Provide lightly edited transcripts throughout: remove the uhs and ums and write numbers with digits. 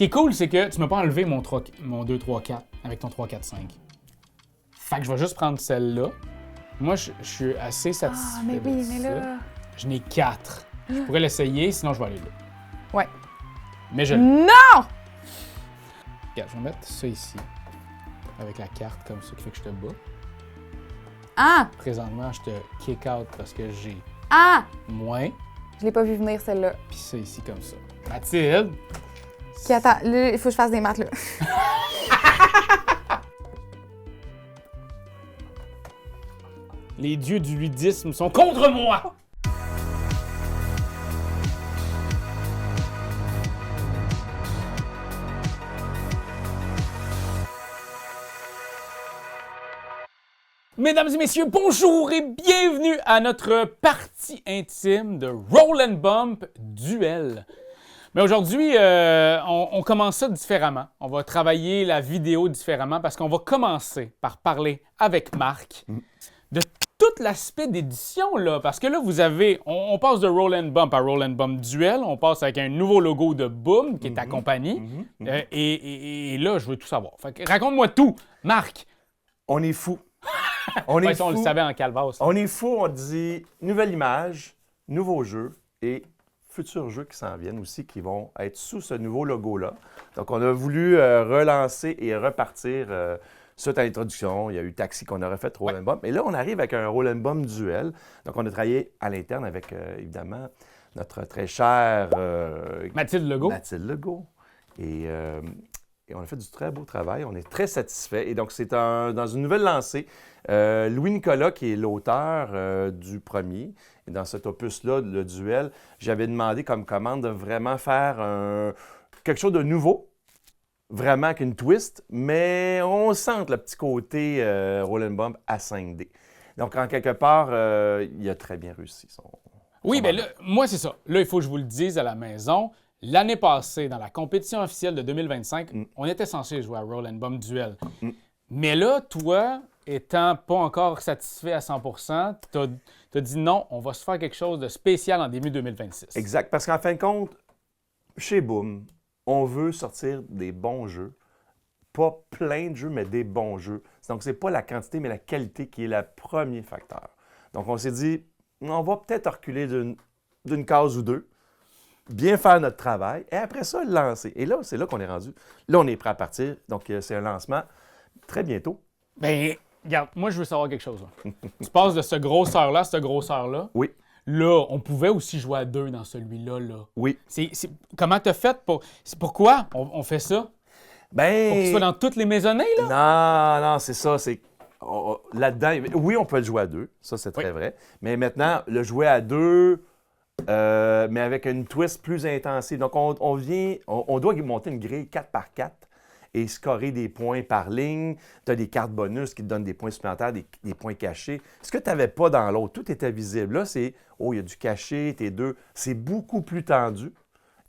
qui est cool, c'est que tu m'as pas enlevé mon 2, 3, 4 avec ton 3, 4, 5. Fait que je vais juste prendre celle-là. Moi, je suis assez satisfait. Ah, mais oui, de mais ça. là... Je n'ai 4. Je pourrais l'essayer, sinon je vais aller là. Ouais. Mais je... Non! Regarde, je vais mettre ça ici. Avec la carte comme ça, qui fait que je te bats. Ah! Présentement, je te kick out parce que j'ai Ah! moins. Je l'ai pas vu venir, celle-là. Puis ça ici comme ça. Mathilde! Ok, attends, là, il faut que je fasse des maths, là. Les dieux du ludisme sont contre moi! Mesdames et messieurs, bonjour et bienvenue à notre partie intime de Roll and Bump Duel. Mais aujourd'hui, on commence ça différemment. On va travailler la vidéo différemment parce qu'on va commencer par parler avec Marc de tout l'aspect d'édition, là. Parce que là, vous avez... On passe de Roll and Bump à Roll and Bump Duel. On passe avec un nouveau logo de Boom qui est ta compagnie. Et là, je veux tout savoir. Fait que raconte-moi tout, Marc. On est fou. On est fou. On le savait en calvasse. On est fou, on dit nouvelle image, nouveau jeu et futurs jeux qui s'en viennent aussi, qui vont être sous ce nouveau logo-là. Donc, on a voulu relancer et repartir suite à l'introduction. Il y a eu Taxi qu'on a refait, Roll and Bump. Et là, on arrive avec un Roll and Bump Duel. Donc, on a travaillé à l'interne avec, évidemment, notre très chère... Mathilde Legault. Mathilde Legault. Et on a fait du très beau travail. On est très satisfaits. Et donc, c'est dans une nouvelle lancée. Louis-Nicolas, qui est l'auteur du premier, et dans cet opus-là, le duel, j'avais demandé comme commande de vraiment faire quelque chose de nouveau, vraiment avec une twist, mais on sent le petit côté Roll and Bump à 5D. Donc, en quelque part, il a très bien réussi Oui, bien là, moi, c'est ça. Là, il faut que je vous le dise à la maison. L'année passée, dans la compétition officielle de 2025, on était censé jouer à Roll and Bump Duel. Mais là, toi, étant pas encore satisfait à 100%, t'as dit non, on va se faire quelque chose de spécial en début 2026. Exact, parce qu'en fin de compte, chez Boom, on veut sortir des bons jeux. Pas plein de jeux, mais des bons jeux. Donc, c'est pas la quantité, mais la qualité qui est le premier facteur. Donc, on s'est dit, on va peut-être reculer d'une case ou deux, bien faire notre travail, et après ça, le lancer. Et là, c'est là qu'on est rendu. Là, on est prêt à partir. Donc, c'est un lancement très bientôt. Bien, regarde, moi, je veux savoir quelque chose. Là. Tu passes de ce grosseur-là à ce grosseur-là. Oui. Là, on pouvait aussi jouer à deux dans celui-là. Là. Oui. Comment t'as fait pour... Pourquoi on fait ça? Ben... Pour qu'il soit dans toutes les maisonnées, là? Non, c'est ça. C'est là-dedans, oui, on peut le jouer à deux. Ça, c'est très vrai. Mais maintenant, le jouer à deux... mais avec une twist plus intensive. Donc, on doit monter une grille 4x4 et scorer des points par ligne. Tu as des cartes bonus qui te donnent des points supplémentaires, des points cachés. Ce que tu n'avais pas dans l'autre, tout était visible. Là, c'est, il y a du caché, tes deux. C'est beaucoup plus tendu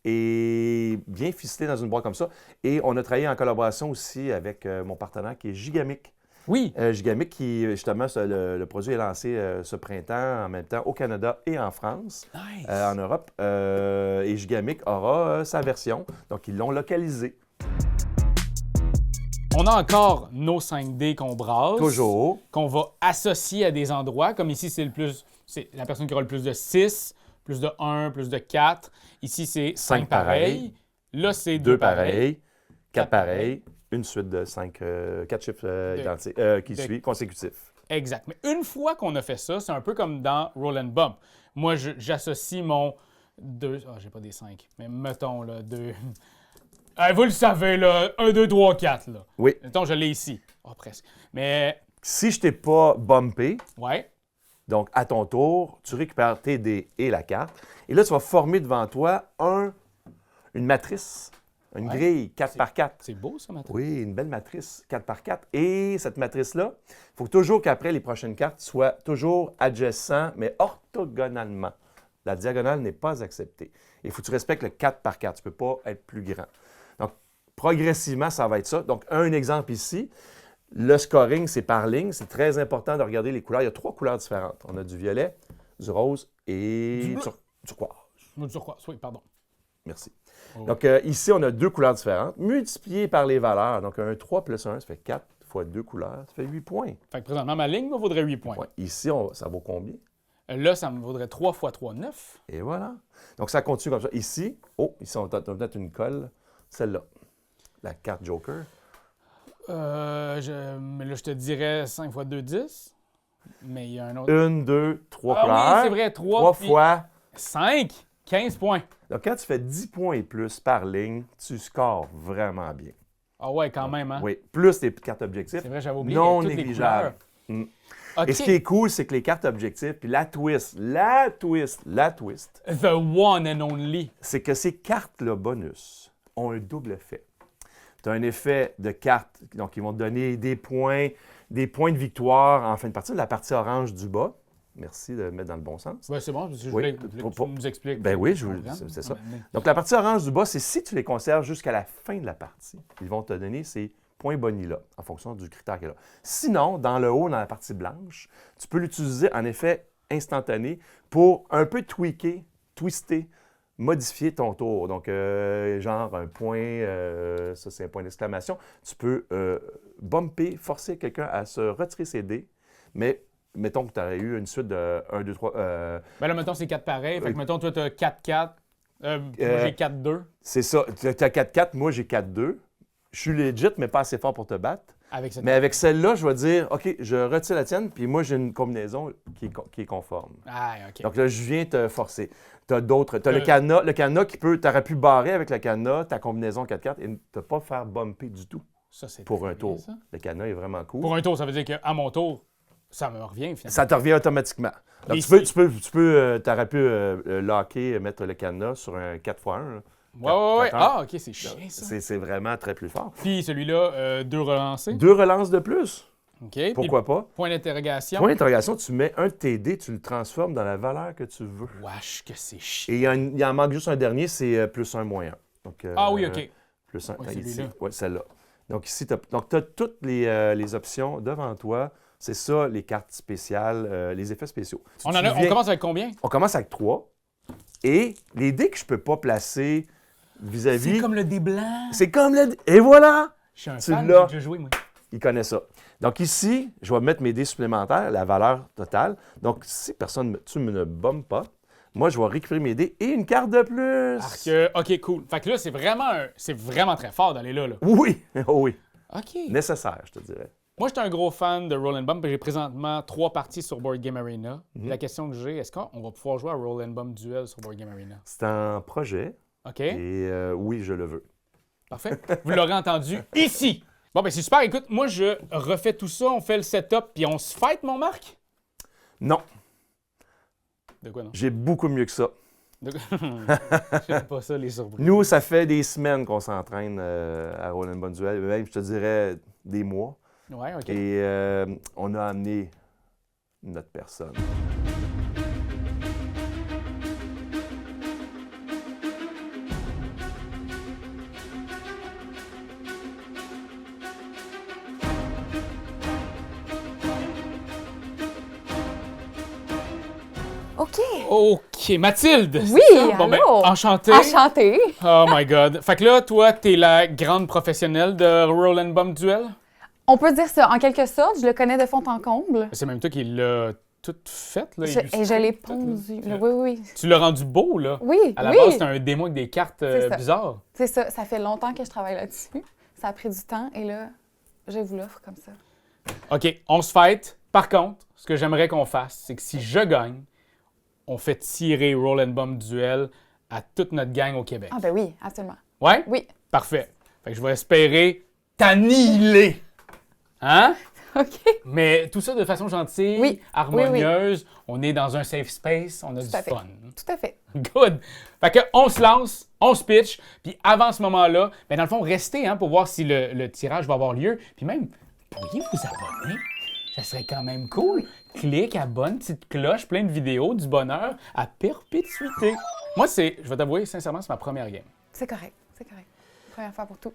et bien ficelé dans une boîte comme ça. Et on a travaillé en collaboration aussi avec mon partenaire qui est Gigamic. Oui. Gigamic qui, justement, le produit est lancé ce printemps en même temps au Canada et en France, Nice. en Europe. Et Gigamic aura sa version. Donc, ils l'ont localisé. On a encore nos 5D qu'on brasse. Toujours. Qu'on va associer à des endroits. Comme ici, c'est la personne qui aura le plus de 6, plus de 1, plus de 4. Ici, c'est 5 pareils. Là, c'est 2 pareils. 4 pareils. Une suite de 4 chiffres identiques qui suivent consécutifs. Exact. Mais une fois qu'on a fait ça, c'est un peu comme dans Roll and Bump. Moi, j'associe mon 2... Ah, j'ai pas des 5. Mais mettons, là, 2... vous le savez, là, 1, 2, 3, 4, là. Oui. Mettons, je l'ai ici. Oh, presque. Mais... Si je t'ai pas bumpé, ouais. donc à ton tour, tu récupères tes dés et la carte. Et là, tu vas former devant toi une matrice, une grille 4x4. C'est beau, ça, matrice. Oui, une belle matrice 4x4. Et cette matrice-là, il faut toujours qu'après les prochaines cartes soient toujours adjacents, mais orthogonalement. La diagonale n'est pas acceptée. Il faut que tu respectes le 4x4. Tu ne peux pas être plus grand. Donc, progressivement, ça va être ça. Donc, un exemple ici. Le scoring, c'est par ligne. C'est très important de regarder les couleurs. Il y a 3 couleurs différentes. On a du violet, du rose et du turquoise. Du turquoise, oui, pardon. Merci. Oh. Donc, ici, on a 2 couleurs différentes, multipliées par les valeurs. Donc, un 3 plus 1, ça fait 4 fois 2 couleurs, ça fait 8 points. Fait que présentement, ma ligne me vaudrait 8 points. Ouais. Ici, ça vaut combien? Là, ça me vaudrait 3 fois 3, 9. Et voilà. Donc, ça continue comme ça. Ici, on a peut-être une colle, celle-là. La carte Joker. Mais là, je te dirais 5 fois 2, 10. Mais il y a un autre. 1, 2, 3 Ah couleurs. oui, c'est vrai, 3. 3 fois. 5, 15 points. Donc, quand tu fais 10 points et plus par ligne, tu scores vraiment bien. Ah ouais, quand même, hein? Oui. Plus tes cartes objectifs. C'est vrai, j'avais oublié Non toutes les négligeable. couleurs. Mm. OK. Et ce qui est cool, c'est que les cartes objectifs, puis la twist, The one and only. c'est que ces cartes-là bonus ont un double effet. Tu as un effet de cartes, donc ils vont te donner des points de victoire en fin de partie, de la partie orange du bas. Merci de le mettre dans le bon sens. Ouais, c'est bon, parce que je Oui, voulais que tu nous expliques. Ben oui, comprends. c'est ça. Mais- Donc, la partie orange du bas, c'est si tu les conserves jusqu'à la fin de la partie, ils vont te donner ces points bonus-là, en fonction du critère qu'il y a là. Sinon, dans le haut, dans la partie blanche, tu peux l'utiliser en effet instantané pour un peu twister, modifier ton tour. Donc, genre un point, ça c'est un point d'exclamation. Tu peux bumper, forcer quelqu'un à se retirer ses dés, mais mettons que tu aurais eu une suite de 1, 2, 3... Ben là, mettons, c'est 4 pareils. Fait que, mettons, toi, tu as 4-4. Moi, j'ai 4-2. C'est ça. Tu as 4-4, moi j'ai 4-2. Je suis legit, mais pas assez fort pour te battre. Avec cette... Mais avec celle-là, je vais dire, OK, je retire la tienne, puis moi, j'ai une combinaison qui est conforme. Ah, OK. Donc là, je viens te forcer. Tu as d'autres. Tu as le cadenas qui peut. Tu aurais pu barrer avec le cadenas ta combinaison 4-4 et ne pas faire bumper du tout Ça, c'est pour très un tour. bien, ça. Le cadenas est vraiment cool. Pour un tour, ça veut dire qu'à mon tour, ça me revient, finalement. Ça te revient automatiquement. Donc, Et tu aurais pu locker, mettre le cadenas sur un 4x1. Ouais. Quatre Ah, OK, c'est chiant, ça. C'est vraiment très plus fort. Puis celui-là, 2 relancés. 2 relances de plus. OK. Puis Pourquoi pas? point d'interrogation. Point d'interrogation, tu mets un de tes dés, tu le transformes dans la valeur que tu veux. Wesh, que c'est chiant. Et il en manque juste un dernier, c'est plus 1, moins 1. Donc, Ah oui, OK. Plus 1. Ouais, celui-là. Oui, celle-là. Donc ici, tu as toutes les options devant toi. C'est ça, les cartes spéciales, les effets spéciaux. On commence avec combien? On commence avec 3. Et les dés que je ne peux pas placer vis-à-vis... C'est comme le dé blanc. C'est comme le... Et voilà! Je suis un Tu fan, l'as. j'ai déjà joué, moi. Il connaît ça. Donc ici, je vais mettre mes dés supplémentaires, la valeur totale. Donc si tu ne me bombes pas, moi, je vais récupérer mes dés et une carte de plus. OK, cool. Fait que là, c'est vraiment très fort d'aller là. Oui, oh oui. OK. Nécessaire, je te dirais. Moi, je suis un gros fan de Roll and Bump. J'ai présentement 3 parties sur Board Game Arena. La question que j'ai, est-ce qu'on va pouvoir jouer à Roll and Bump Duel sur Board Game Arena? C'est un projet OK, et oui, je le veux. parfait. Vous l'aurez entendu ici. Bon, ben c'est super. Écoute, moi, je refais tout ça. On fait le setup, puis on se fight, mon Marc? Non, De quoi, non? j'ai beaucoup mieux que ça. De quoi? J'aime pas ça, les surprises. Nous, ça fait des semaines qu'on s'entraîne à Roll and Bump Duel, même, je te dirais, des mois. Ouais, OK. Et on a amené notre personne. OK. OK, Mathilde! Oui, c'est ça? Bon, ben, allô? enchantée. Enchantée. Oh my God. Fait que là, toi, t'es la grande professionnelle de Roll and Bump Duel? On peut dire ça. En quelque sorte, je le connais de fond en comble. C'est même toi qui l'as tout fait, là. Et je l'ai pondu. tout, là. Oui. Tu l'as rendu beau, là. Oui, À la oui. base, c'était un démo avec des cartes C'est ça. bizarres. C'est ça. Ça fait longtemps que je travaille là-dessus. Ça a pris du temps et là, je vous l'offre comme ça. OK, on se fight. Par contre, ce que j'aimerais qu'on fasse, c'est que si je gagne, on fait tirer Roll and Bump Duel à toute notre gang au Québec. Ah ben oui, absolument. Ouais? Oui. Parfait. Fait que je vais espérer t'annihiler. Hein? OK. Mais tout ça de façon gentille, Oui. harmonieuse. On est dans un safe space, on a Tout à du fait. fun. Tout à fait. Good! Fait que on se lance, on se pitch, puis avant ce moment-là, ben dans le fond, restez pour voir si le tirage va avoir lieu. Puis même, pourriez vous abonner? Ça serait quand même cool. Clique, abonne, petite cloche, plein de vidéos, du bonheur à perpétuité. Moi, je vais t'avouer, sincèrement, c'est ma première game. C'est correct. C'est correct. Première fois pour tout.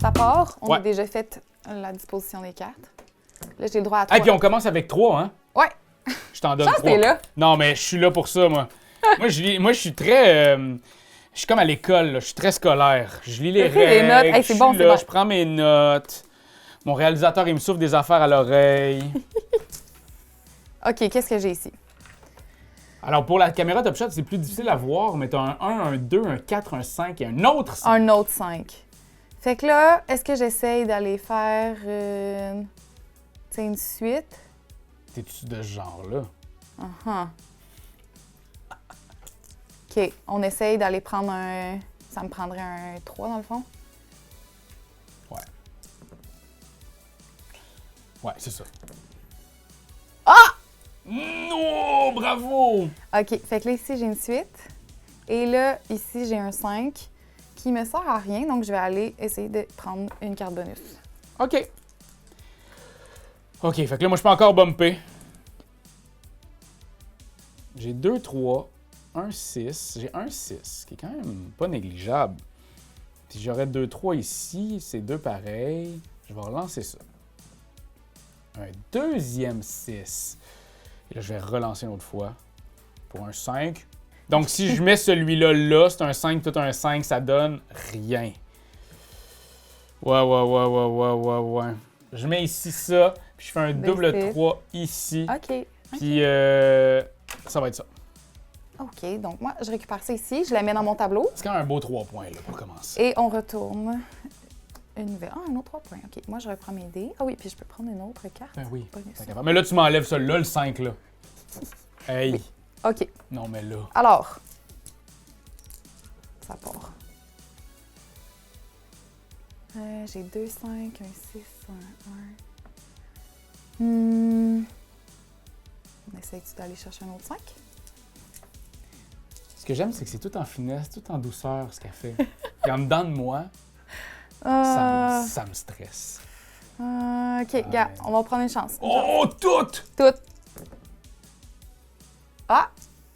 Ça part. On Ouais. a déjà fait la disposition des cartes. Là, j'ai le droit à 3. Et puis on commence avec 3, hein? Ouais. Je t'en donne Chance, 3. t'es là. Non, mais je suis là pour ça, moi. moi, je suis très... je suis comme à l'école, là. Je suis très scolaire. Je lis les T'as pris des règles. notes. Hey, je c'est suis bon, là, c'est bon. je prends mes notes. Mon réalisateur, il me souffle des affaires à l'oreille. OK, qu'est-ce que j'ai ici? Alors, pour la caméra Top Shot, c'est plus difficile à voir, mais t'as un 1, un 2, un 4, un 5 et un autre 5. Un autre 5. Fait que là, est-ce que j'essaye d'aller faire une suite? T'es-tu de ce genre-là? Uh-huh. OK, on essaye d'aller prendre un... Ça me prendrait un 3 dans le fond? Ouais, c'est ça. Ah! Non! Bravo! OK, fait que là, ici, j'ai une suite. Et là, ici, j'ai un 5 qui me sert à rien. Donc, je vais aller essayer de prendre une carte bonus. OK. OK, fait que là, moi, je peux encore bumper. J'ai 2, 3, 1, 6. J'ai un 6, qui est quand même pas négligeable. Si j'aurais 2, 3 ici, c'est 2 pareils. Je vais relancer ça. Un deuxième 6. Et là, je vais relancer une autre fois pour un 5. Donc, si je mets celui-là là, c'est un 5, tout un 5, ça donne rien. Ouais. Je mets ici ça, puis je fais un double 3 ici. OK. Puis, ça va être ça. OK, donc moi, je récupère ça ici, je la mets dans mon tableau. C'est quand même un beau 3 points, là, pour commencer. Et on retourne une nouvelle. Ah, un autre 3 points. OK, moi, je reprends mes dés. Ah oui, puis je peux prendre une autre carte. Ben oui. Bonus. t'es capable. Mais là, tu m'enlèves ça, là, le 5, là. Hey! Oui. OK, Non, mais là. alors, ça part. J'ai 2, 5, un 6, un 1. On essaie-tu d'aller chercher un autre 5? Ce que j'aime, c'est que c'est tout en finesse, tout en douceur, ce qu'elle fait. Puis en dedans de moi, ça me stresse. OK, gars, on va prendre une chance. Oh, tout! Tout. Ah!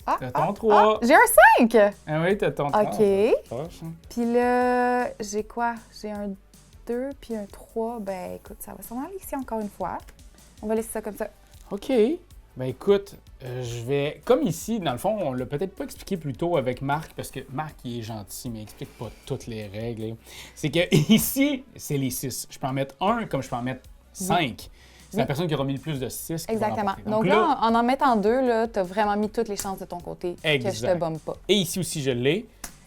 T'as ton 3. J'ai un 5! Ah oui, t'as ton 3. OK. Puis là, j'ai quoi? J'ai un 2 puis un 3. Ben écoute, ça va s'en aller ici encore une fois. On va laisser ça comme ça. OK. Ben écoute, je vais... Comme ici, dans le fond, on l'a peut-être pas expliqué plus tôt avec Marc, parce que Marc, il est gentil, mais il explique pas toutes les règles. C'est que ici, c'est les 6. Je peux en mettre un comme je peux en mettre 5. C'est la personne qui aura mis le plus de 6 qui Exactement. va l'emporter. Donc là, en mettant 2, tu as vraiment mis toutes les chances de ton côté Exact. que je te bombe pas. Et ici aussi, je l'ai.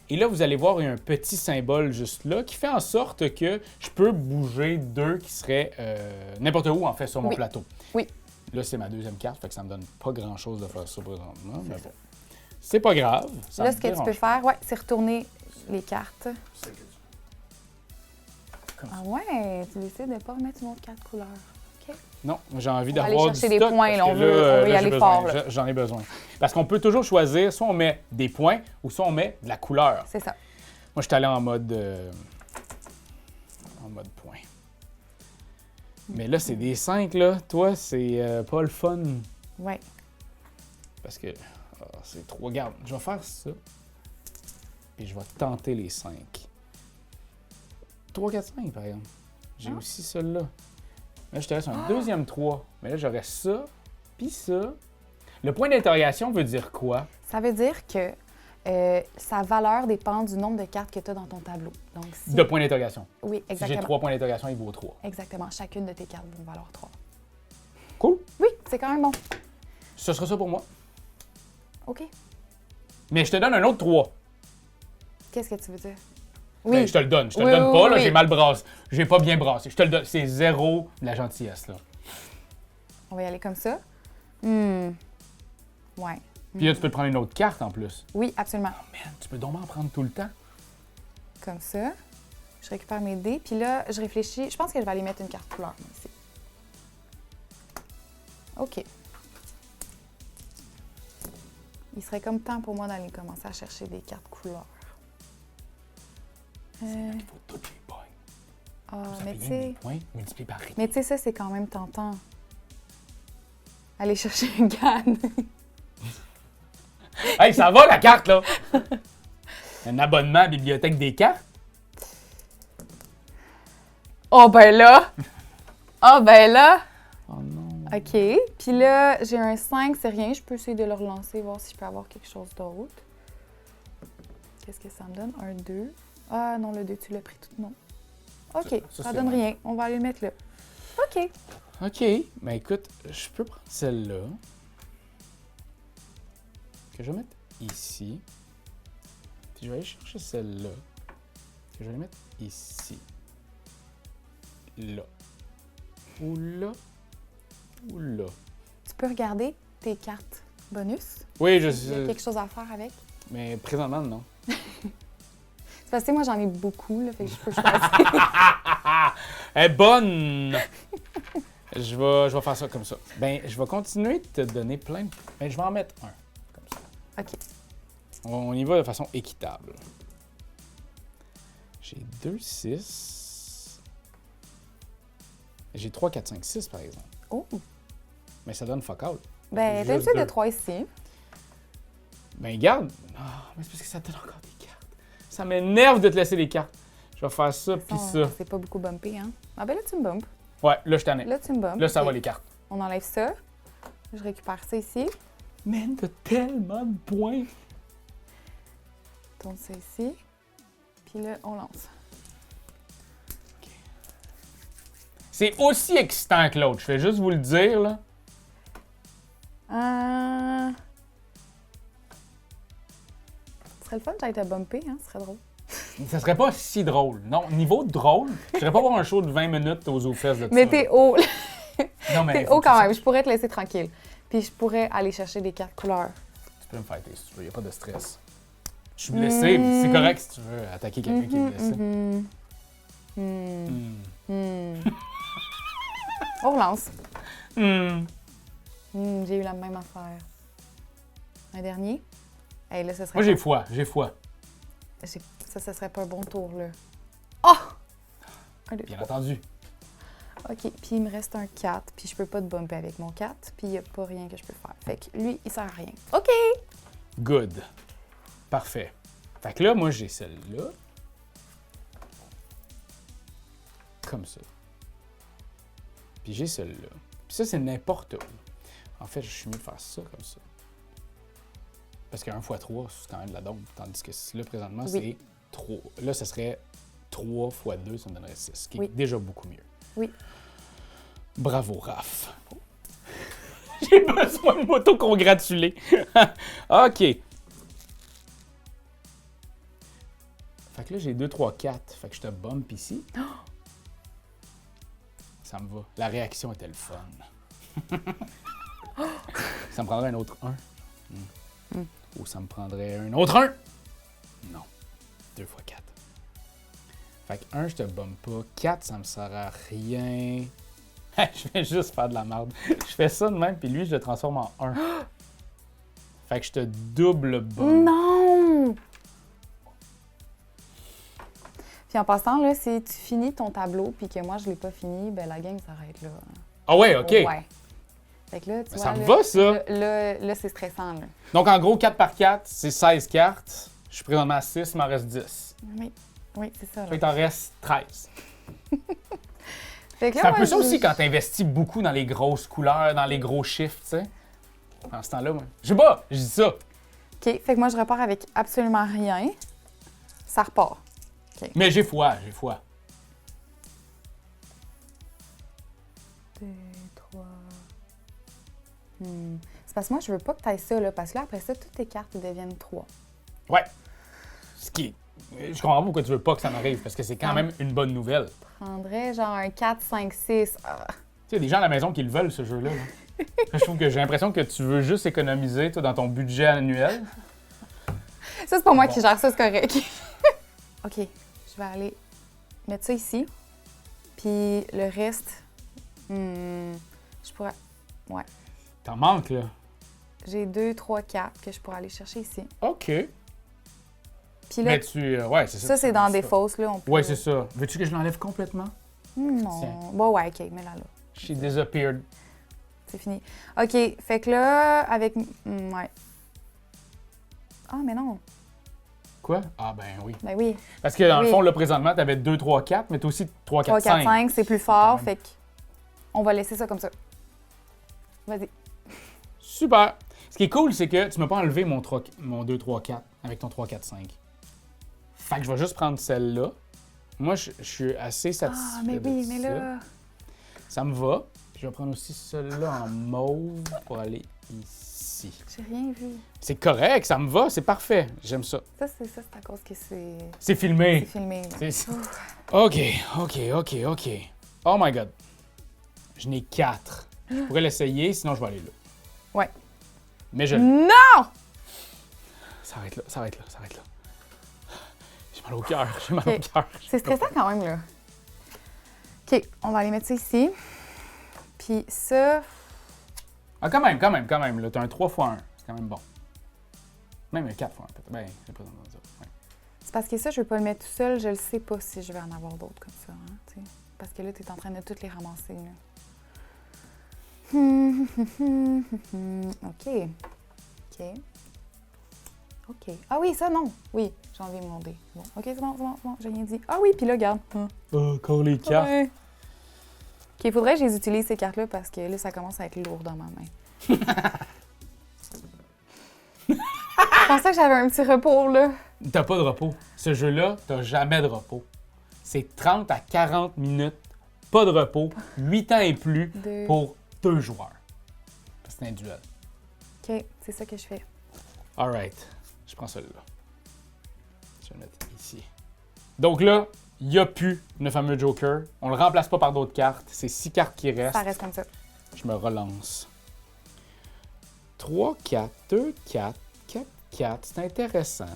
Et là, vous allez voir, il y a un petit symbole juste là qui fait en sorte que je peux bouger 2 qui seraient n'importe où, en fait, sur mon plateau. Oui. Là, c'est ma deuxième carte, fait que ça me donne pas grand-chose de faire ça présentement. Mais bon, c'est pas grave. Ça Là, me ce que tu dérange peux faire, c'est retourner les cartes. Comme Ah ouais, tu décides de pas remettre une autre carte couleur. OK. Non, j'ai envie On va d'avoir aller du chercher des stock, points, parce là, on que veut y j'ai aller besoin. fort, là. J'en ai besoin. Parce qu'on peut toujours choisir, soit on met des points ou soit on met de la couleur. C'est ça. Moi, je suis allé en mode point. Mais là, c'est des 5, là. Toi, c'est pas le fun. Ouais. Parce que c'est trop. Regarde, je vais faire ça. Et je vais tenter les 5. 3, 4, 5, par exemple. J'ai aussi celui-là. Là, je te laisse un deuxième 3. Mais là, j'aurais ça, puis ça. Le point d'interrogation veut dire quoi? Ça veut dire que sa valeur dépend du nombre de cartes que tu as dans ton tableau. Donc, si... De point d'interrogation. Oui, Si j'ai exactement. 3 points d'interrogation, il vaut 3. Exactement. Chacune de tes cartes vont valoir 3. Cool. Oui, c'est quand même bon. Ce sera ça pour moi. OK. Mais je te donne un autre 3. Qu'est-ce que tu veux dire? Ben, je te le donne. Je te Oui, le donne oui, pas, là, oui. j'ai mal brassé. J'ai pas bien brassé. Je te le donne. C'est 0 de la gentillesse, là. On va y aller comme ça. Ouais. Puis là, tu peux te prendre une autre carte en plus. Oui, absolument. Oh man, tu peux donc en prendre tout le temps. Comme ça. Je récupère mes dés. Puis là, je réfléchis. Je pense que je vais aller mettre une carte couleur moi, ici. OK. Il serait comme temps pour moi d'aller commencer à chercher des cartes couleurs. C'est là qu'il faut toutes les points. Ah, Ça mais fait tu gagner sais... des points multipliés par rien. Mais tu sais, ça, c'est quand même tentant. Aller chercher une canne. Hey, ça va la carte, là! Un abonnement à la bibliothèque des cartes? Oh, ben là! Oh, ben là! Oh non. OK. Puis là, j'ai un 5, c'est rien. Je peux essayer de le relancer, voir si je peux avoir quelque chose d'autre. Qu'est-ce que ça me donne? Un 2. Ah non, le 2, tu l'as pris tout. Non. OK, ça donne rien. On va aller le mettre là. OK. OK. Ben écoute, je peux prendre celle-là. Que je vais mettre ici. Puis je vais aller chercher celle-là. Que je vais la mettre ici. Là. Ou là. Ou là. Tu peux regarder tes cartes bonus. Oui, je Il y a sais. quelque chose à faire avec. Mais présentement, non. C'est parce que moi, j'en ai beaucoup, là, fait que je peux choisir. Elle est bonne! je vais faire ça comme ça. Ben, je vais continuer de te donner plein de... Ben, je vais en mettre un. Comme ça. OK. On y va de façon équitable. J'ai 2, 6. J'ai 3, 4, 5, 6 par exemple. Oh! Mais ça donne fuck all. Ben, t'as Juste une de deux. 3 ici. Ben, garde. Ah, mais c'est parce que ça te donne encore des cartes. Ça m'énerve de te laisser des cartes. Je vais faire ça, puis ça. C'est pas beaucoup bumpé, hein? Ah ben là, tu me bumpes. Ouais, là, je t'en ai. Là, tu me bumpes. Là, ça OK. va les cartes. On enlève ça. Je récupère ça ici. Man, t'as tellement de points. Tourne ça ici. Puis là, on lance. C'est aussi excitant que l'autre. Je vais juste vous le dire, là. Ce serait le fun que j'aille te bumper, hein? Ce serait drôle. Ça serait pas si drôle. Non, niveau drôle, je serais pas voir un show de 20 minutes aux fesses de ça. Mais t'es haut. Non, mais T'es faut haut que quand ça- même. Je pourrais te laisser tranquille. Puis je pourrais aller chercher des cartes couleurs. Tu peux me fighter si tu veux, y a pas de stress. Je suis blessé, mais c'est correct si tu veux attaquer quelqu'un qui est blessé. On relance. Hmm. J'ai eu la même affaire. Un dernier. Hey, là, ce serait Moi, j'ai foi, j'ai foi. Ça serait pas un bon tour, là. Oh! Un, deux, Bien trois. entendu. OK, puis il me reste un 4, puis je peux pas te bumper avec mon 4, puis il n'y a pas rien que je peux faire. Fait que lui, il sert à rien. OK! Good. Parfait. Fait que là, moi, j'ai celle-là. Comme ça. Puis j'ai celle-là. Puis ça, c'est n'importe où. En fait, je suis mieux de faire ça comme ça. Parce que 1 x 3, c'est quand même de la dompe. Tandis que là, présentement, Oui. c'est 3. Là, ce serait 3 x 2, ça me donnerait 6. Ce qui Oui. est déjà beaucoup mieux. Oui. Bravo, Raph. J'ai besoin de m'auto-congratuler. OK. Fait que là, j'ai 2, 3, 4. Fait que je te bump ici. Ça me va. La réaction était le fun. Ça me prendrait un autre 1. Ou ça me prendrait un autre 1. Non. 2 x 4. Fait que 1, je te bump pas. 4, ça me sert à rien. Je vais juste faire de la merde. Je fais ça de même, puis lui, je le transforme en 1. Fait que je te double bump. Non! Puis en passant, là, si tu finis ton tableau puis que moi, je l'ai pas fini, ben la game s'arrête là. Ah ouais, OK. Ouais. Fait que là, tu Mais vois, ça me là, va, ça. Là, c'est stressant, là. Donc, en gros, 4 par 4, c'est 16 cartes. Je suis présentement à 6, il m'en reste 10. Oui, c'est ça, Fait là. que t'en reste 13. Fait que là, C'est un moi, peu ça je- aussi quand t'investis beaucoup dans les grosses couleurs, dans les gros chiffres, tu sais. En ce temps-là, moi. Je sais pas, je dis ça. OK, fait que moi, je repars avec absolument rien. Ça repart. Mais j'ai foi, j'ai foi. 2, 3... C'est parce que moi, je veux pas que tu ailles ça, là, parce que là, après ça, toutes tes cartes deviennent 3. Ouais. Ce qui. Je comprends pas pourquoi tu veux pas que ça m'arrive, parce que c'est quand même une bonne nouvelle. Je prendrais genre un 4, 5, 6. Ah. Tu sais, il y a des gens à la maison qui le veulent, ce jeu-là. là. Je trouve que j'ai l'impression que tu veux juste économiser, toi, dans ton budget annuel. Ça, c'est pas moi Bon. qui gère ça, c'est correct. OK, je vais aller mettre ça ici. Puis le reste, je pourrais... Ouais. T'en manques, là. J'ai 2, 3, 4 que je pourrais aller chercher ici. OK. Puis là, Mais tu. Ouais, c'est ça. ça, c'est dans des fausses, là. On peut... Ouais, c'est ça. Veux-tu que je l'enlève complètement? Non. Tiens. Bon, ouais, OK, mets-la là. She disappeared. C'est fini. OK, fait que là, avec... ouais. Ah, mais non. Quoi? Ah, ben oui. Ben oui. Parce que dans le Oui. fond, là, présentement, t'avais 2, 3, 4, mais t'as aussi 3, 4, 3, 4, 5. 5, c'est plus Quand fort, même. fait que on va laisser ça comme ça. Vas-y. Super. Ce qui est cool, c'est que tu m'as pas enlevé mon 2, 3, 4 avec ton 3, 4, 5. Fait que je vais juste prendre celle-là. Moi, je suis assez satisfait. Ah, mais oui, mais ça. là... Ça me va. Puis je vais prendre aussi celle-là en mauve pour aller ici. J'ai rien vu. C'est correct, ça me va, c'est parfait. J'aime ça. Ça, c'est à cause que c'est C'est filmé. filmé. là. C'est- OK. Oh my God. Je n'ai 4. Je pourrais l'essayer, sinon je vais aller là. Ouais. Mais je... Non! Ça arrête là. J'ai mal au cœur, OK. C'est stressant quand même, là. OK, on va aller mettre ça ici. Puis ça... Ah, quand même. Là, t'as un 3 x 1. C'est quand même bon. Même un 4 x 1, peut-être. Ben, c'est pas dans ça. Ouais. C'est parce que ça, je veux pas le mettre tout seul. Je le sais pas si je vais en avoir d'autres comme ça. Hein, tu sais. Parce que là, tu es en train de toutes les ramasser. Là. OK. Ah oui, ça, non. Oui, j'ai enlevé mon dé. Bon. OK, c'est bon. J'ai rien dit. Ah oui, puis là, regarde. Oh, encore les cartes. Ouais. OK, il faudrait que je les utilise, ces cartes-là, parce que là, ça commence à être lourd dans ma main. Je pensais que j'avais un petit repos, là. T'as pas de repos. Ce jeu-là, t'as jamais de repos. C'est 30 à 40 minutes, pas de repos, 8 ans et plus pour 2 joueurs. C'est un duel. OK, c'est ça que je fais. Alright. Je prends celui-là. Je vais le mettre ici. Donc là, il n'y a plus le fameux Joker. On le remplace pas par d'autres cartes. C'est 6 cartes qui restent. Ça reste comme ça. Je me relance. 3, 4, 2, 4, 4, 4. C'est intéressant.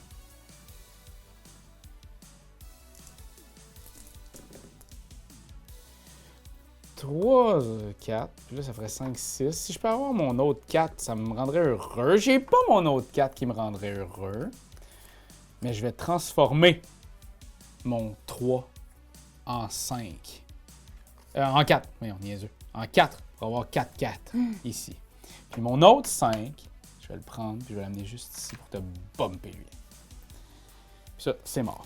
Trois, 4, puis là, ça ferait 5, 6. Si je peux avoir mon autre 4, ça me rendrait heureux. J'ai pas mon autre 4 qui me rendrait heureux. Mais je vais transformer mon 3 en 5. En 4. Voyons, niaiseux. En 4. Pour avoir 4, 4 ici. Puis mon autre 5, je vais le prendre, puis je vais l'amener juste ici pour te bumper lui. Puis ça, c'est mort.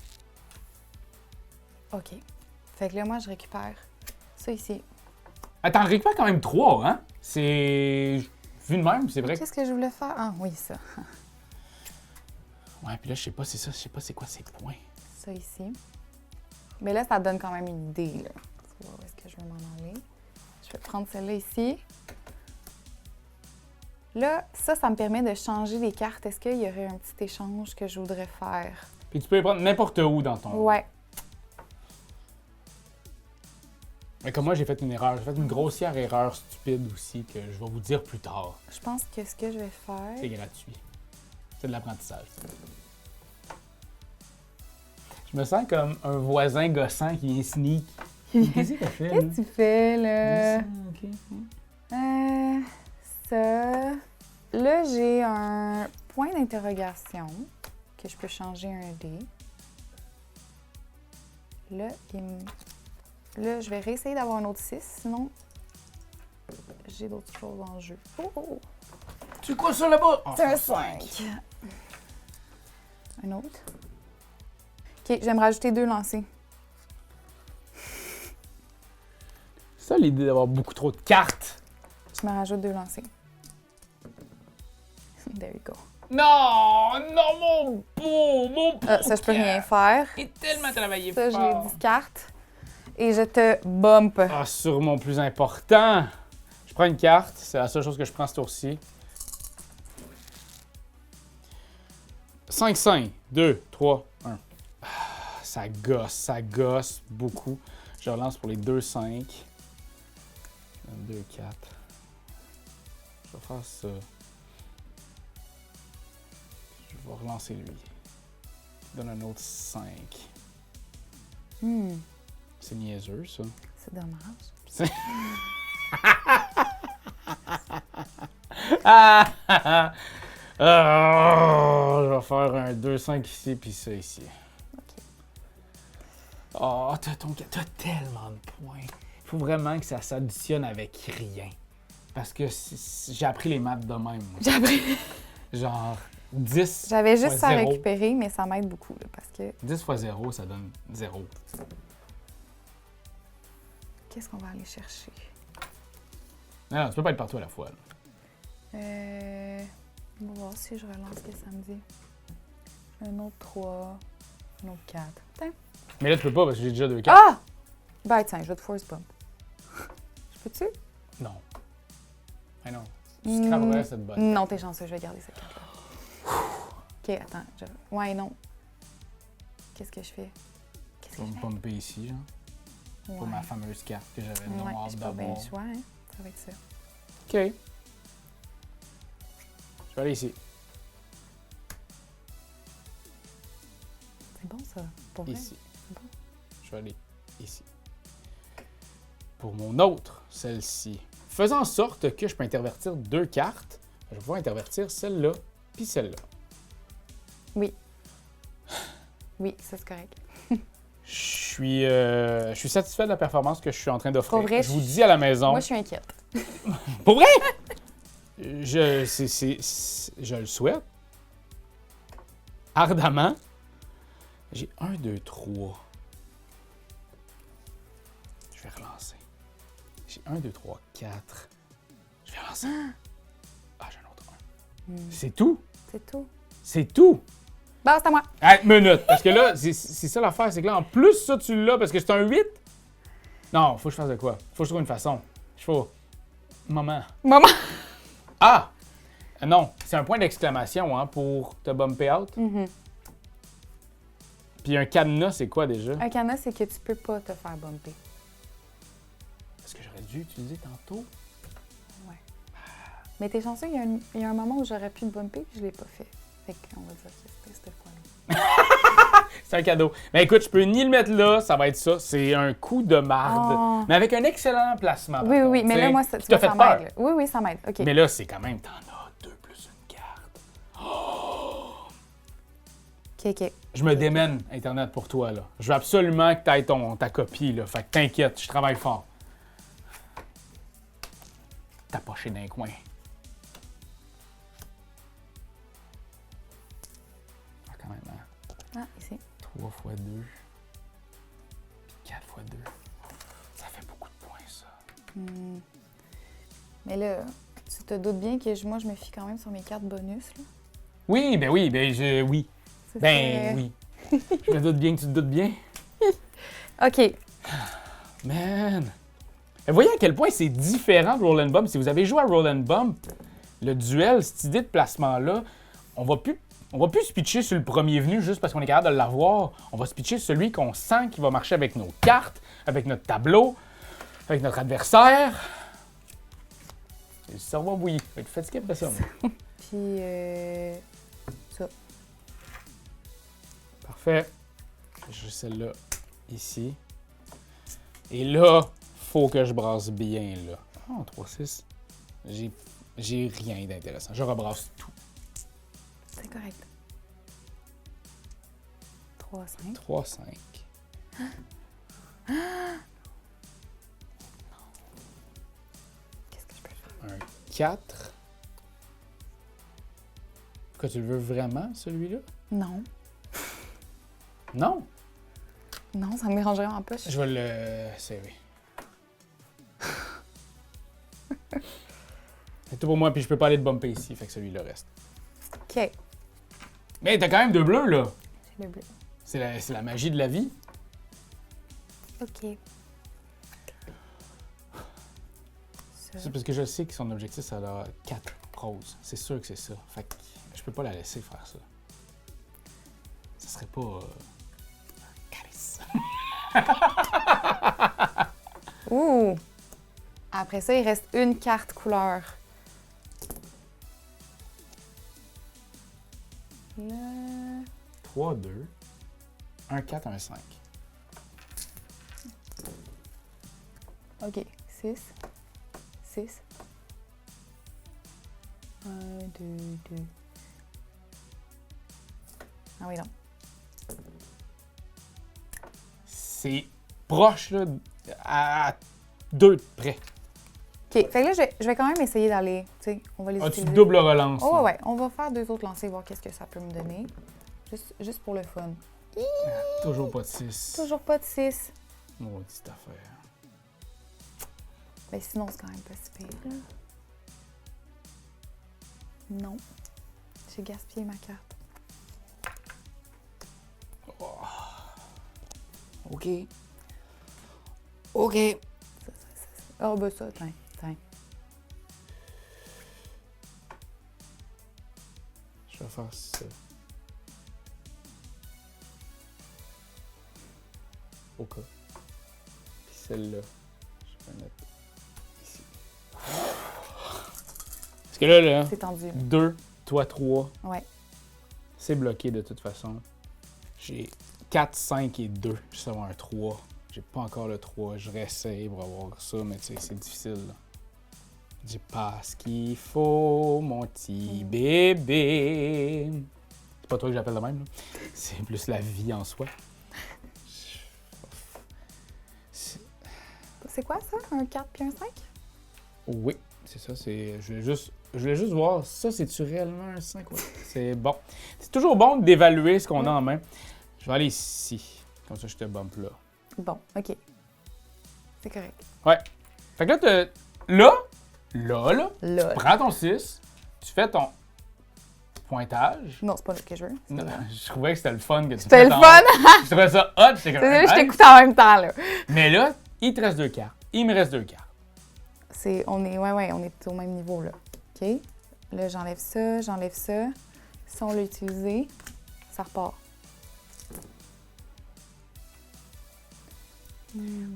OK. Fait que là, moi, je récupère ça ici. Attends, on récupère quand même 3, hein? C'est... Vu de même, c'est vrai que... Qu'est-ce que je voulais faire? Ah, oui, ça. Ouais, puis là, je sais pas, c'est ça, je sais pas c'est quoi ces points. Ça ici. Mais là, ça donne quand même une idée, là. Tu vois où est-ce que je vais m'en aller? Je vais prendre celle-là ici. Là, ça me permet de changer les cartes. Est-ce qu'il y aurait un petit échange que je voudrais faire? Puis tu peux les prendre n'importe où dans ton... Ouais. Mais comme moi, j'ai fait une erreur. J'ai fait une grossière erreur stupide aussi que je vais vous dire plus tard. Je pense que ce que je vais C'est faire... gratuit. C'est de l'apprentissage. Je me sens comme un voisin gossant qui vient sneak. Qu'est-ce que tu fais, Qu'est-ce que tu fais, là? Ok. Ça... Là, j'ai un point d'interrogation que je peux changer un dé. Là, là, je vais réessayer d'avoir un autre 6, sinon j'ai d'autres choses en jeu. Oh! Tu quoi ça là-bas? C'est un 5. Un autre. OK, j'aimerais rajouter 2 lancers. C'est ça l'idée d'avoir beaucoup trop de cartes. Je me rajoute 2 lancers. There you go. Non, mon beau Ça, je peux rien faire. Il est tellement travaillé Ça, je fort. les discarte. Et je te bump. Ah, sur mon plus important. Je prends une carte, c'est la seule chose que je prends ce tour-ci. 5, 5, 2, 3, 1. Ah, ça gosse beaucoup. Je relance pour les 2, 5. 2, 4. Je vais faire ça. Je vais relancer lui. Je donne un autre 5. C'est niaiseux, ça. C'est dommage. C'est... Ah! Je vais faire un 2-5 ici, puis ça ici. Oh, t'as tellement de points. Il faut vraiment que ça s'additionne avec rien. Parce que j'ai appris les maths de même. Moi. J'ai appris. Genre 10 J'avais juste fois ça à 0. récupérer, mais ça m'aide beaucoup, là, parce que... 10 fois 0, ça donne 0. Qu'est-ce qu'on va aller chercher? Non, tu peux pas être partout à la fois. Là. On va voir si je relance ce que ça me dit. Un autre 3, un autre 4. Putain. Mais là, tu peux pas parce que j'ai déjà 2 cartes. Ah! Ben tiens, je vais te force bump. Je peux-tu? Non. Ah non. Tu scraperais cette bonne. Non, t'es chanceux, je vais garder cette carte-là. OK, attends. Ouais, non. Qu'est-ce que je fais? Qu'est-ce Je vais que je me fais? pomper ici, genre. Ouais. Pour ma fameuse carte que j'avais Ouais, hâte j'ai pas bien d'avoir. le choix, hein. Ça va être ça. OK. Je vais aller ici. C'est bon, ça. Pour vrai. Ici. C'est bon. Je vais aller ici. Pour mon autre, celle-ci. Faisant en sorte que je peux intervertir 2 cartes, je vais pouvoir intervertir celle-là puis celle-là. Oui. Oui, ça c'est correct. Je suis satisfait de la performance que je suis en train d'offrir. Pour vrai, Je vous dis à la maison. Moi, je suis inquiète. Pour vrai? Je le souhaite. Ardemment. J'ai 1, 2, 3. Je vais relancer. J'ai 1, 2, 3, 4. Je vais relancer. Ah, j'ai un autre 1. C'est tout? C'est tout. C'est tout? Bon, c'est à moi. Hey, minute. Parce que là, c'est ça l'affaire. C'est que là, en plus, ça, tu l'as parce que c'est un 8. Non, faut que je fasse de quoi? Faut que je trouve une façon. Je faut... Moment. Maman. Ah! Non, c'est un point d'exclamation hein, pour te bumper out. Puis un cadenas, c'est quoi déjà? Un cadenas, c'est que tu peux pas te faire bumper. Est-ce que j'aurais dû utiliser tantôt? Ouais. Mais t'es chanceux, il y a un moment où j'aurais pu te bumper puis je l'ai pas fait. Fait qu'on va dire que c'était cette fois-là. C'est un cadeau. Mais écoute, je peux ni le mettre là, ça va être ça. C'est un coup de marde. Oh. Mais avec un excellent placement. par Oui, contre, oui, mais t'sais, là, moi, qui tu t'a vois, fait ça peur. m'aide. Là. Oui, oui, ça m'aide. OK. Mais là, c'est quand même, t'en as 2 plus une carte. OK. Je me démène, Internet, pour toi, là. Je veux absolument que t'ailles ta copie, là. Fait que t'inquiète, je travaille fort. T'as poché d'un coin. Ah, quand même, hein. Ah, ici. 3 x 2. Puis 4 x 2. Ça fait beaucoup de points, ça. Mais là, tu te doutes bien que moi, je me fie quand même sur mes cartes bonus, là. Oui, oui. Ça Ben serait- oui. Je me doute bien que tu te doutes bien. OK. Man! Et voyez à quel point c'est différent de Roll and Bump. Si vous avez joué à Roll and Bump, le duel, cette idée de placement-là, on va plus se pitcher sur le premier venu juste parce qu'on est capable de l'avoir. On va se pitcher sur celui qu'on sent qui va marcher avec nos cartes, avec notre tableau, avec notre adversaire. Le cerveau bouilli. Je vais être fatigué après ça. moi. Puis, ça. Parfait. J'ai celle-là ici. Et là, faut que je brasse bien, là. Oh, 3-6. J'ai rien d'intéressant. Je rebrasse tout. C'est correct. 3-5. 3-5. Qu'est-ce que je peux faire? Un 4. Pourquoi tu le veux vraiment, celui-là? Non. Non. Non, ça me dérangerait en poche. Je vais le serrer. C'est tout pour moi, puis je peux pas aller de bumper ici, fait que celui-là reste. OK. Mais t'as quand même 2 bleus, là. J'ai le bleu. C'est la magie de la vie. OK. Ça. C'est parce que je sais que son objectif, ça a 4 roses. C'est sûr que c'est ça. Fait que je peux pas la laisser faire ça. Ça serait pas... Calice. Ouh! Après ça, il reste une carte couleur. Là... 3, 2. 1, 4, 1, 5. OK. 6. 6. 1, 2, 2. Ah oui, non. C'est proche, là, à 2 près. OK. Fait que là, je vais quand même essayer d'aller. Tu sais, on va les As-tu utiliser. double relance? Oh, là? ouais. On va faire 2 autres lancers, voir qu'est-ce que ça peut me donner. Juste pour le fun. Toujours pas de 6. Toujours pas de 6. Maudite affaire. Ben sinon, c'est quand même pas si pire, là. Non. J'ai gaspillé ma carte. OK. OK. Ah, ben ça, tiens. Je vais faire ça. Au cas. Puis celle-là, je vais mettre ici. Parce que là, C'est tendu. 2, toi 3, Ouais. c'est bloqué de toute façon. J'ai 4, 5 et 2. Je sais avoir un 3. J'ai pas encore le 3. Je réessaye pour avoir ça, mais tu sais, c'est difficile. Là. J'ai pas ce qu'il faut, mon petit bébé. C'est pas toi que j'appelle de même, là. C'est plus la vie en soi. C'est quoi ça? Un 4 puis un 5? Oui, c'est ça. Je voulais juste voir, ça, c'est-tu réellement un 5? Ouais. C'est bon. C'est toujours bon d'évaluer ce qu'on a en main. Je vais aller ici. Comme ça, je te bump là. Bon, OK. C'est correct. Ouais. Fait que là, là, Là. tu prends ton 6, tu fais ton pointage. Non, c'est pas là que je veux. Non, je trouvais que c'était le fun que tu C'était le fasses fun! Je trouvais ça hot. J'étais comme, Désolée, je hey. t'écoute en même temps, là. Mais là, il te reste 2 cartes. Il me reste 2 cartes. On est au même niveau, là. OK? Là, j'enlève ça, j'enlève ça. Si on l'a utilisé, ça repart.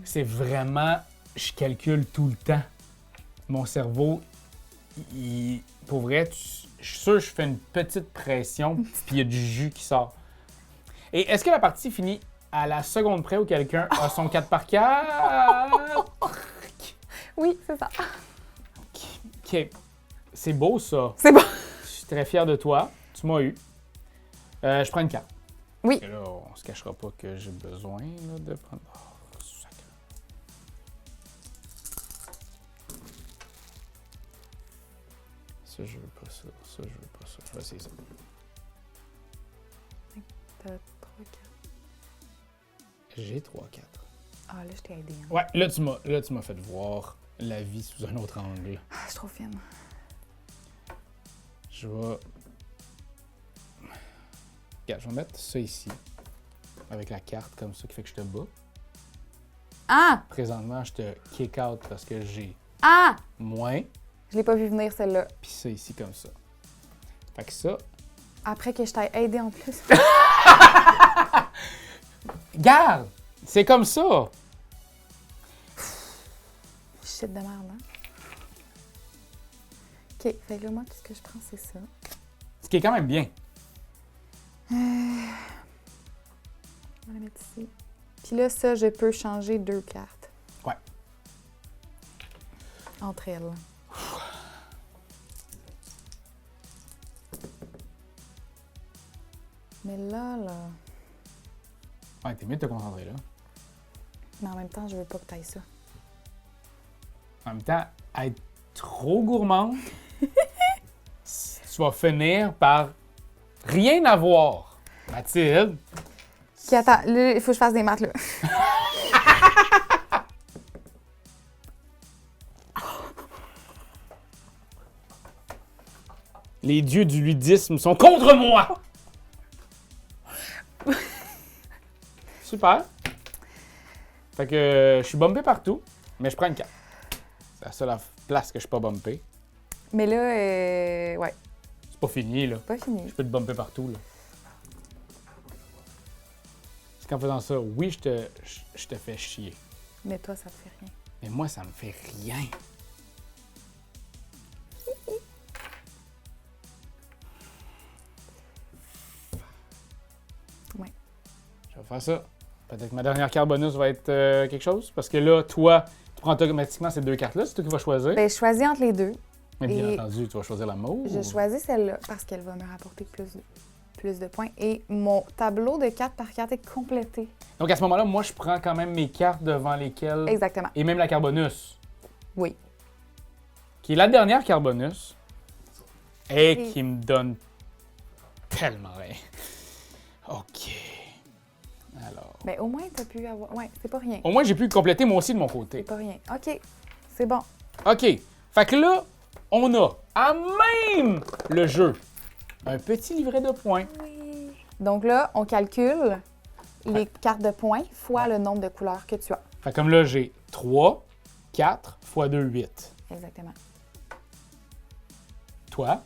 C'est vraiment... Je calcule tout le temps. Mon cerveau, pour vrai, je suis sûr que je fais une petite pression, puis il y a du jus qui sort. Et est-ce que la partie finit à la seconde près où quelqu'un a son 4 par 4? Oui, c'est ça. OK. C'est beau, ça. C'est bon. Je suis très fier de toi. Tu m'as eu. Je prends une carte. Oui. Et là, on se cachera pas que j'ai besoin là, de prendre... Oh, sacré. Ça, je veux pas ça. Ça, je veux pas ça. Je vais essayer ça. T'as 3 cartes. J'ai 3 4. Ah, là, je t'ai aidé. Hein. Ouais, là, tu m'as fait voir la vie sous un autre angle. Ah, je suis trop fine. Je vais... Regarde, je vais mettre ça ici. Avec la carte comme ça qui fait que je te bats. Ah! Présentement, je te kick out parce que j'ai Ah! moins. Je l'ai pas vu venir, celle-là. Puis ça ici comme ça. Fait que ça... Après que je t'ai aidé en plus. Garde! C'est comme ça! Shit de merde, hein? OK, fait que là, moi, tout ce que je prends, c'est ça. Ce qui est quand même bien. On va la mettre ici. Puis là, ça, je peux changer 2 cartes. Ouais. Entre elles. Mais là... Ouais, t'es mieux de te concentrer là. Mais en même temps, je veux pas que t'ailles ça. En même temps, être trop gourmande, tu vas finir par rien avoir. Mathilde, OK, attends, là, il faut que je fasse des maths, là. les dieux du ludisme sont contre moi! Super. Fait que je suis bumpé partout, mais je prends une carte. C'est la seule place que je suis pas bumpé. Mais là, ouais, C'est pas fini, là. pas fini. Je peux te bumper partout, là. C'est qu'en faisant ça, oui, je te fais chier. Mais toi, ça te fait rien. Mais moi, ça me fait rien. Ouais. Je vais faire ça. Peut-être que ma dernière carte bonus va être quelque chose. Parce que là, toi, tu prends automatiquement ces 2 cartes-là. C'est toi qui vas choisir. Ben, je choisis entre les deux. Mais bien et- entendu, tu vas choisir la mauve. Je choisis celle-là parce qu'elle va me rapporter plus de points. Et mon tableau de 4 par 4 est complété. Donc à ce moment-là, moi, je prends quand même mes cartes devant lesquelles... Exactement. Et même la carte bonus. Oui. Qui est la dernière carte bonus. Et Et- qui me donne tellement rien. OK. Alors... Ben, au moins, t'as pu avoir... Ouais, c'est pas rien. Au moins, j'ai pu compléter moi aussi de mon C'est côté. pas rien. OK, c'est bon. OK. Fait que là, on a à même le jeu. Un petit livret de points. Oui. Donc là, on calcule les cartes de points fois le nombre de couleurs que tu as. Fait comme là, j'ai 3, 4 x 2, 8. Exactement. Toi?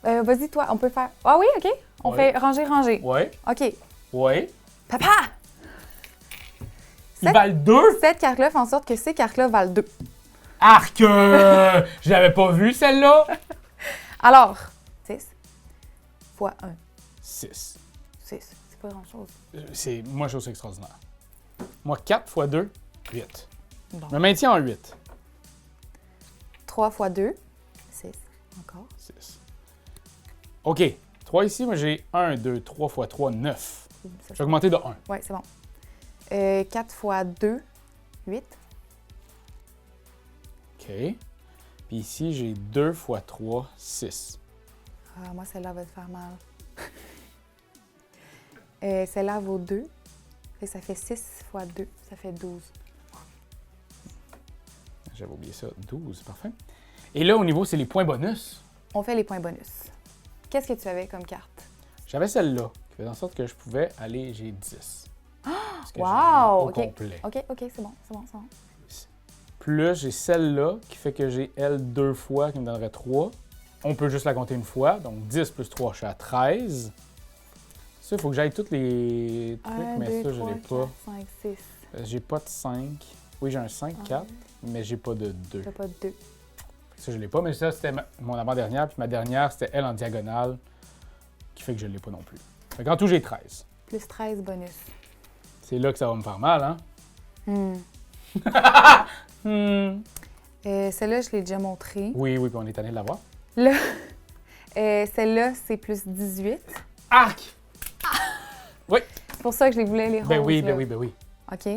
Vas-y, toi, on peut faire... Ah oui, OK. On Ouais. fait ranger. Ouais. OK. Ouais. Papa! Ils valent 2? Cette carte-là fait en sorte que ces cartes-là valent 2. Arc! Je l'avais pas vu, celle-là. Alors, 6 fois 1. 6. 6. C'est pas grand-chose. Moi, je trouve ça extraordinaire. Moi, 4 x 2, 8. Bon. Je me maintiens en 8. 3 fois 2, 6. Encore. 6. OK. 3 ici, moi, j'ai 1, 2, 3 x 3, 9. Je vais augmenter de 1. Oui, c'est bon. 4 fois 2, 8. OK. Puis ici, j'ai 2 x 3, 6. Ah, moi, celle-là va te faire mal. Celle-là vaut 2. Ça fait 6 fois 2. Ça fait 12. J'avais oublié ça. 12, parfait. Et là, au niveau, c'est les points bonus. On fait les points bonus. Qu'est-ce que tu avais comme carte? J'avais celle-là, qui faisait en sorte que je pouvais aller, j'ai 10. Parce que j'ai Wow! au OK. complet. OK, c'est bon, c'est bon, c'est bon. Plus j'ai celle-là, qui fait que j'ai elle 2 fois, qui me donnerait 3. On peut juste la compter une fois. Donc 10 plus 3, je suis à 13. Ça, il faut que j'aille tous les trucs, 1, mais 2, ça, 3, je l'ai 4, pas. 5, 6. J'ai pas de 5. Oui, j'ai un 5, 4, mais j'ai pas de 2. T'as pas de 2. Ça, je l'ai pas, mais ça, c'était mon avant-dernière. Puis ma dernière, c'était elle en diagonale, qui fait que je l'ai pas non plus. Fait qu'en tout, j'ai 13. Plus 13 bonus. C'est là que ça va me faire mal, hein? Celle-là, je l'ai déjà montrée. Oui, puis on est tanné de l'avoir. Là, celle-là, c'est plus 18. Arc! Oui. C'est pour ça que je les voulais, les roses. Ben oui, là. ben oui. OK.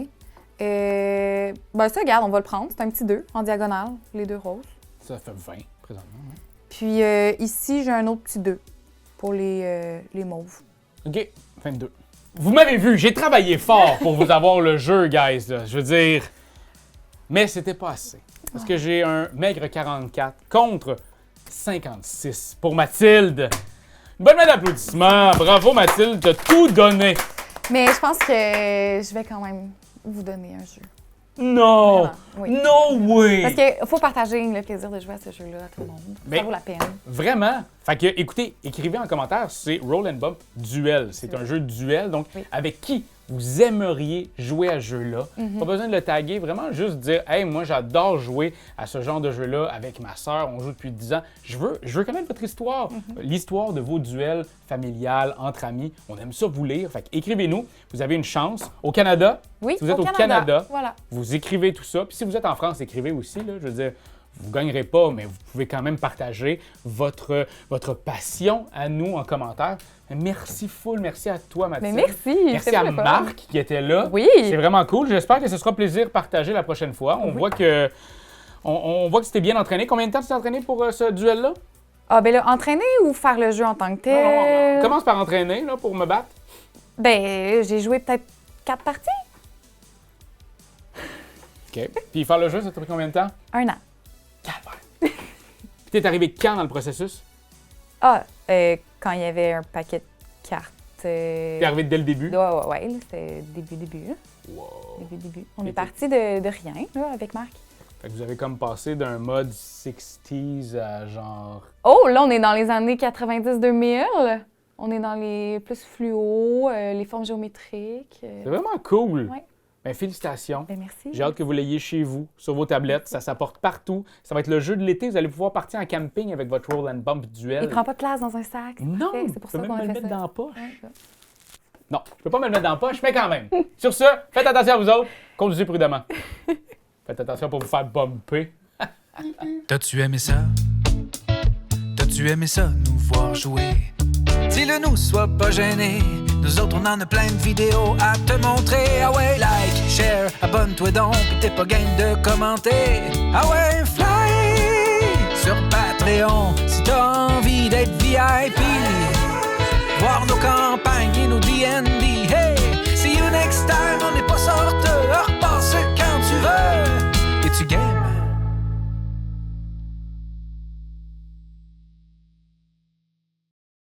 Ben ça, regarde, on va le prendre. C'est un petit 2 en diagonale, les 2 roses. Ça fait 20 présentement. Ouais. Puis ici, j'ai un autre petit 2 pour les mauves. OK, 22. Vous m'avez vu, j'ai travaillé fort pour vous avoir le jeu, guys. Là. Je veux dire, mais c'était pas assez. Parce que j'ai un maigre 44 contre 56 pour Mathilde. Une bonne main d'applaudissements. Bravo, Mathilde, t'as tout donné. Mais je pense que je vais quand même vous donner un jeu. Non! Vraiment, oui. No way! Parce qu'il faut partager le plaisir de jouer à ce jeu-là à tout le monde. Mais- Ça vaut la peine. Vraiment? Fait que, écoutez, écrivez en commentaire, c'est Roll and Bump Duel. C'est un jeu de duel, donc Oui. avec qui vous aimeriez jouer à ce jeu-là. Pas besoin de le taguer, vraiment juste dire « Hey, moi j'adore jouer à ce genre de jeu-là avec ma sœur, on joue depuis 10 ans. Je veux connaître votre histoire, l'histoire de vos duels familiales, entre amis. On aime ça vous lire, fait que écrivez-nous. Vous avez une chance. Au Canada, Oui, si vous êtes au Canada, Voilà. vous écrivez tout ça. Puis si vous êtes en France, écrivez aussi, là, je veux dire, vous ne gagnerez pas, mais vous pouvez quand même partager votre passion à nous en commentaire. Merci full, merci à toi, Mais Mathilde. merci. Merci c'est à le fun. Marc qui était là. Oui. C'est vraiment cool. J'espère que ce sera plaisir partagé la prochaine fois. On voit que on voit que tu t'es bien entraîné. Combien de temps tu t'es entraîné pour ce duel-là? Ah, ben là, entraîner ou faire le jeu en tant que tel? Commence par entraîner là, pour me battre. Ben, j'ai joué peut-être 4 parties. OK. Puis faire le jeu, ça t'a pris combien de temps? 1 an. Calvaire. Puis t'es arrivé quand dans le processus? Ah, quand il y avait un paquet de cartes. T'es arrivé dès le début? Ouais, là, c'était début. Là. Wow. Début. On Et est parti de rien, là, avec Marc. Fait que vous avez comme passé d'un mode 60s à genre... Oh, là, on est dans les années 90-2000. On est dans les plus fluo, les formes géométriques. C'est vraiment cool. Ouais. Ben, félicitations. Ben, merci. J'ai hâte que vous l'ayez chez vous, sur vos tablettes. Ça s'apporte partout. Ça va être le jeu de l'été. Vous allez pouvoir partir en camping avec votre Roll and Bump duel. Il prend pas de place dans un sac. Non, c'est pour je peux ça même qu'on me a le fait mettre ça. dans la poche. Ouais, ça. Non, je peux pas me le mettre dans la poche, mais quand même. Sur ce, faites attention à vous autres. Conduisez prudemment. Faites attention pour vous faire bumper. T'as-tu aimé ça? T'as-tu aimé ça, nous voir jouer? Dis-le nous, sois pas gêné. Nous autres, on en a plein de vidéos à te montrer. Ah ouais, like, share, abonne-toi donc, pis t'es pas game de commenter. Ah ouais, fly sur Patreon, si t'as envie d'être VIP. Voir nos campagnes et nos D&D. Hey, see you next time, on n'est pas sorteurs.